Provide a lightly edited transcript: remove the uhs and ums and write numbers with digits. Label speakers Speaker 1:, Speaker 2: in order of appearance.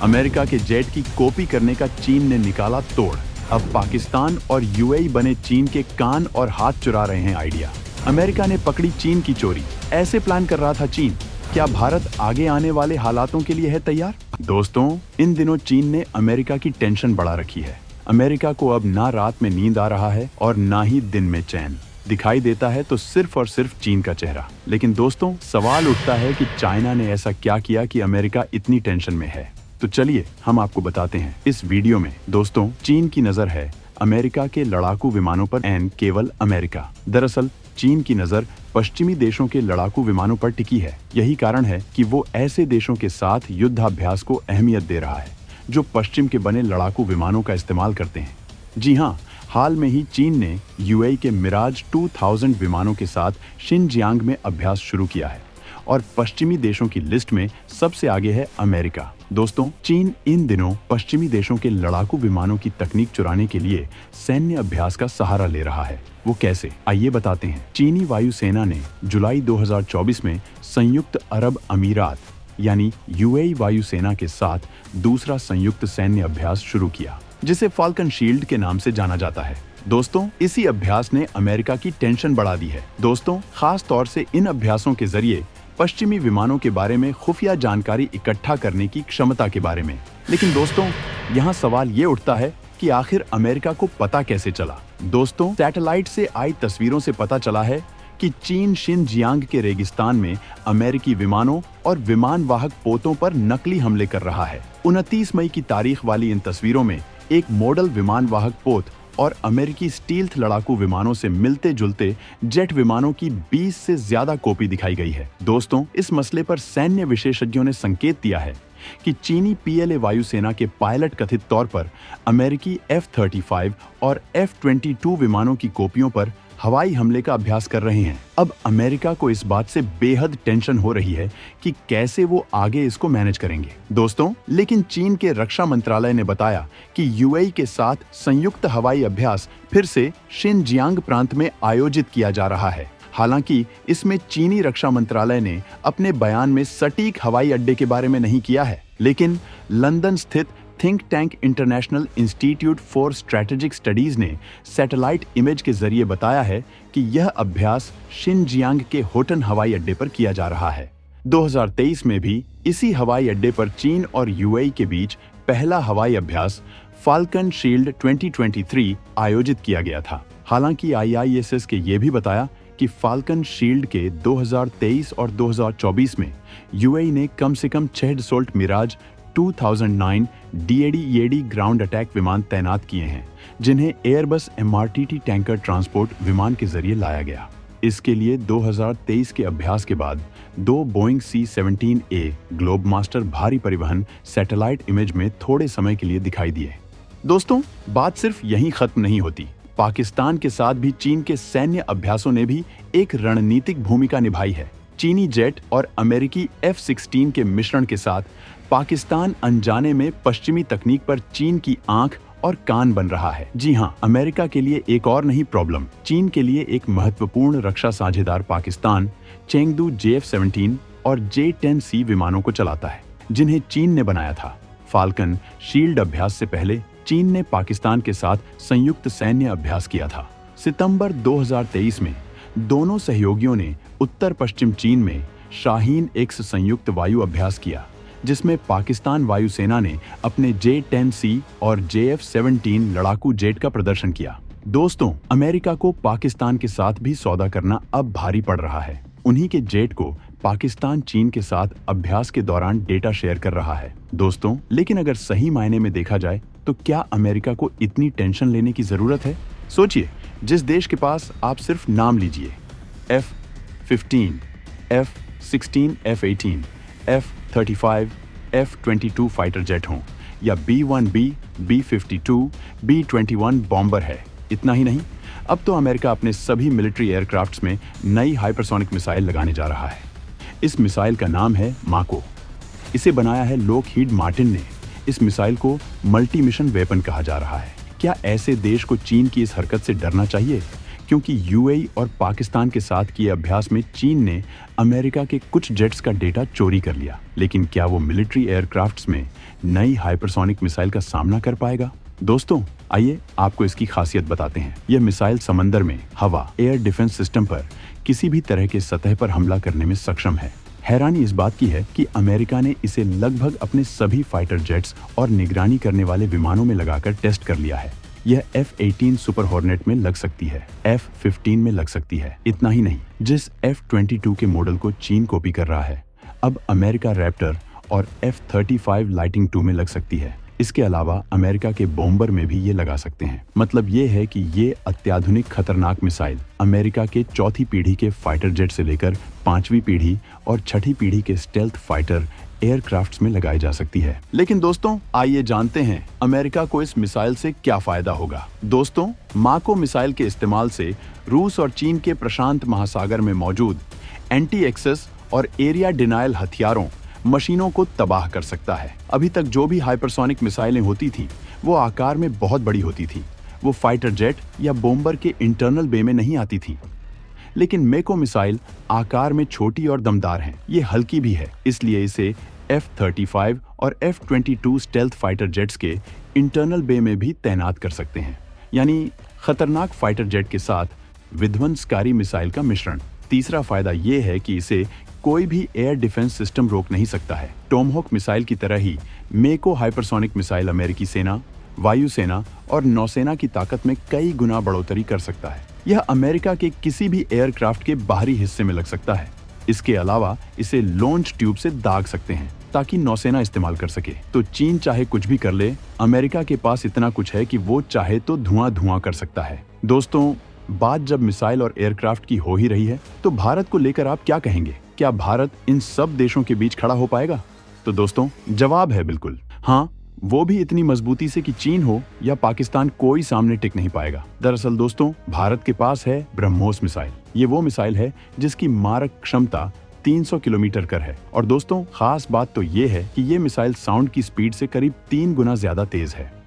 Speaker 1: America के jet की copy करने का चीन ने निकाला तोड़। अब पाकिस्तान और यूएई बने चीन के कान और हाथ चुरा रहे हैं आइडिया। अमेरिका ने पकड़ी चीन की चोरी। ऐसे प्लान कर रहा था चीन। क्या भारत आगे आने वाले हालातों के लिए है तैयार? दोस्तों, इन दिनों चीन ने अमेरिका की टेंशन बढ़ा रखी है। अमेरिका को अब ना रात में नींद आ रहा है और ना ही दिन में चैन। दिखाई देता है तो सिर्फ और सिर्फ चीन का चेहरा। लेकिन दोस्तों, सवाल उठता है कि चाइना ने ऐसा क्या किया कि अमेरिका इतनी टेंशन में है? तो चलिए हम आपको बताते हैं इस वीडियो में। दोस्तों, चीन की नजर है अमेरिका के लड़ाकू विमानों पर एंड केवल अमेरिका। दरअसल चीन की नजर पश्चिमी देशों के लड़ाकू विमानों पर टिकी है। यही कारण है कि वो ऐसे देशों के साथ युद्धाभ्यास को अहमियत दे रहा है जो पश्चिम के बने लड़ाकू विमानों का इस्तेमाल करते हैं। जी हाँ, हाल में ही चीन ने यूएई के मिराज 2000 विमानों के साथ शिनजियांग में अभ्यास शुरू किया है और पश्चिमी देशों की लिस्ट में सबसे आगे है अमेरिका। दोस्तों, चीन इन दिनों पश्चिमी देशों के लड़ाकू विमानों की तकनीक चुराने के लिए सैन्य अभ्यास का सहारा ले रहा है। वो कैसे, आइए बताते हैं। चीनी वायुसेना ने जुलाई 2024 में संयुक्त अरब अमीरात यानी यूएई वायुसेना के साथ दूसरा संयुक्त सैन्य अभ्यास शुरू किया, जिसे फाल्कन शील्ड के नाम से जाना जाता है। दोस्तों, इसी अभ्यास ने अमेरिका की टेंशन बढ़ा दी है। दोस्तों, खास तौर से इन अभ्यासों के जरिए पश्चिमी विमानों के बारे में खुफिया जानकारी इकट्ठा करने की क्षमता के बारे में। लेकिन दोस्तों, यहाँ सवाल ये उठता है कि आखिर अमेरिका को पता कैसे चला? दोस्तों, सैटेलाइट से आई तस्वीरों से पता चला है कि चीन शिनजियांग के रेगिस्तान में अमेरिकी विमानों और विमान वाहक पोतों पर नकली हमले कर रहा है। 29 मई की तारीख वाली इन तस्वीरों में एक मॉडल विमान वाहक पोत और अमेरिकी स्टील्थ लड़ाकू विमानों से मिलते जुलते जेट विमानों की 20 से ज्यादा कॉपी दिखाई गई है। दोस्तों, इस मसले पर सैन्य विशेषज्ञों ने संकेत दिया है कि चीनी पीएलए वायुसेना के पायलट कथित तौर पर अमेरिकी F-35 और F-22 विमानों की कॉपियों पर हवाई हमले का अभ्यास कर रहे हैं। अब अमेरिका को इस बात से बेहद टेंशन हो रही है कि कैसे वो आगे इसको मैनेज करेंगे। दोस्तों, लेकिन चीन के रक्षा मंत्रालय ने बताया कि यूएई के साथ संयुक्त हवाई अभ्यास फिर से शिनजियांग प्रांत में आयोजित किया जा रहा है। हालांकि इसमें चीनी रक्षा मंत्रालय ने अपने बयान में सटीक हवाई अड्डे के बारे में नहीं किया है, लेकिन लंदन स्थित think tank international institute for strategic studies ने सैटेलाइट इमेज के जरिए बताया है कि यह अभ्यास शिनजियांग के होटन हवाई अड्डे पर किया जा रहा है। 2023 में भी इसी हवाई अड्डे पर चीन और यूएई के बीच पहला हवाई अभ्यास फाल्कन शील्ड 2023 आयोजित किया गया था। हालांकि IISS के ये भी बताया कि फाल्कन शील्ड के 2023 और 2024 में यूएई ने कम से कम 6 Dassault Mirage 2009 DAD-EAD ground attack विमान तैनात किए हैं, जिन्हें एयरबस MRTT टैंकर ट्रांसपोर्ट विमान के जरिए लाया गया। इसके लिए 2023 के अभ्यास के बाद 2 बोइंग C-17A ग्लोबमास्टर भारी परिवहन सैटेलाइट इमेज में थोड़े समय के लिए दिखाई दिए। दोस्तों, बात सिर्फ यहीं खत्म नहीं होती। पाकिस्तान के साथ भी चीन के सैन्य अभ्यासों ने भी एक रणनीतिक भूमिका निभाई है। चीनी जेट और अमेरिकी F-16 के मिश्रण के साथ पाकिस्तान अनजाने में पश्चिमी तकनीक पर चीन की आंख और कान बन रहा है। जी हाँ, अमेरिका के लिए एक और नहीं प्रॉब्लम, चीन के लिए एक महत्वपूर्ण रक्षा साझेदार पाकिस्तान चेंगदू JF-17 और J-10C विमानों को चलाता है, जिन्हें चीन ने बनाया था। फाल्कन शील्ड अभ्यास से पहले चीन ने पाकिस्तान के साथ संयुक्त सैन्य अभ्यास किया था। सितंबर 2023 में दोनों सहयोगियों ने उत्तर पश्चिम चीन में शाहीन X संयुक्त वायु अभ्यास किया, जिसमें पाकिस्तान वायुसेना ने अपने J-10C और JF-17 लड़ाकू जेट का प्रदर्शन किया। दोस्तों, अमेरिका को पाकिस्तान के साथ भी सौदा करना अब भारी पड़ रहा है। उन्हीं के जेट को पाकिस्तान चीन के साथ अभ्यास के दौरान डेटा शेयर कर रहा है। दोस्तों, लेकिन अगर सही मायने में देखा जाए तो क्या अमेरिका को इतनी टेंशन लेने की जरूरत है? सोचिए, जिस देश के पास आप सिर्फ नाम लीजिए F-15, F-16, F-18, F-35, F-22 fighter jet हों या B-1B, B-52, B-21 बॉम्बर है। इतना ही नहीं, अब तो अमेरिका अपने सभी मिलिट्री एयरक्राफ्ट्स में नई हाइपरसोनिक मिसाइल लगाने जा रहा है। इस मिसाइल का नाम है माको। इसे बनाया है लॉकहीड मार्टिन ने। इस मिसाइल को मल्टी मिशन वेपन कहा जा रहा है। क्या ऐसे देश को चीन की इस हरकत से डरना चाहिए? क्योंकि यूएई और पाकिस्तान के साथ किए अभ्यास में चीन ने अमेरिका के कुछ जेट्स का डेटा चोरी कर लिया। लेकिन क्या वो मिलिट्री एयरक्राफ्ट्स में नई हाइपरसोनिक मिसाइल का सामना कर पाएगा? दोस्तों, आइए आपको इसकी खासियत बताते हैं। यह मिसाइल समंदर में, हवा, एयर डिफेंस सिस्टम पर किसी भी तरह के सतह पर हमला करने में सक्षम है। हैरानी इस बात की है कि अमेरिका ने इसे लगभग अपने सभी फाइटर जेट्स और निगरानी करने वाले विमानों में लगाकर टेस्ट कर लिया है। यह F-18 सुपर हॉर्नेट में लग सकती है, F-15 में लग सकती है। इतना ही नहीं, जिस F-22 के मॉडल को चीन कॉपी कर रहा है, अब अमेरिका रैप्टर और F-35 लाइटिंग 2 में लग सकती है। इसके अलावा अमेरिका के बॉम्बर में भी ये लगा सकते हैं। मतलब ये है कि ये अत्याधुनिक खतरनाक मिसाइल अमेरिका के चौथी पीढ़ी के फाइटर जेट से लेकर 5वीं पीढ़ी और 6ठी पीढ़ी के स्टेल्थ फाइटर एयरक्राफ्ट्स में लगाई जा सकती है। लेकिन दोस्तों, आइए जानते हैं अमेरिका को इस मिसाइल से क्या फायदा होगा। दोस्तों, माको मिसाइल के इस्तेमाल से रूस और चीन के प्रशांत महासागर में मौजूद एंटी एक्सेस और एरिया डिनायल हथियारों मशीनों को तबाह कर सकता है। अभी तक जो भी हाइपरसोनिक मिसाइलें होती थी वो आकार में बहुत बड़ी होती थी। वो फाइटर जेट या बॉम्बर के इंटरनल बे में नहीं आती थी। लेकिन मेको मिसाइल आकार में छोटी और दमदार है। ये हल्की भी है, इसलिए इसे F-35 और F-22 स्टेल्थ फाइटर जेट्स के इंटरनल बे में भी तैनात कर सकते हैं। यानी खतरनाक फाइटर जेट के साथ विध्वंसकारी मिसाइल का मिश्रण। तीसरा फायदा ये है कि इसे कोई भी एयर डिफेंस सिस्टम रोक नहीं सकता है। टॉमहॉक मिसाइल की तरह ही मेको हाइपरसोनिक मिसाइल अमेरिकी सेना, वायुसेना और नौसेना की ताकत में कई गुना बढ़ोतरी कर सकता है। यह अमेरिका के किसी भी एयरक्राफ्ट के बाहरी हिस्से में लग सकता है। इसके अलावा इसे लॉन्च ट्यूब से दाग सकते हैं ताकि नौसेना इस्तेमाल कर सके। तो चीन चाहे कुछ भी कर ले, अमेरिका के पास इतना कुछ है कि वो चाहे तो धुआं कर सकता है। दोस्तों, बात जब मिसाइल और एयरक्राफ्ट की हो ही रही है, तो भारत को लेकर आप क्या कहेंगे? क्या भारत इन सब देशों के बीच खड़ा हो पाएगा? तो दोस्तों, जवाब है बिल्कुल हाँ। वो भी इतनी मजबूती से कि चीन हो या पाकिस्तान, कोई सामने टिक नहीं पाएगा। दरअसल दोस्तों, भारत के पास है ब्रह्मोस मिसाइल। ये वो मिसाइल है जिसकी मारक क्षमता 300 किलोमीटर कर है। और दोस्तों, खास बात तो ये है कि ये मिसाइल साउंड की स्पीड से करीब 3 गुना ज्यादा तेज है।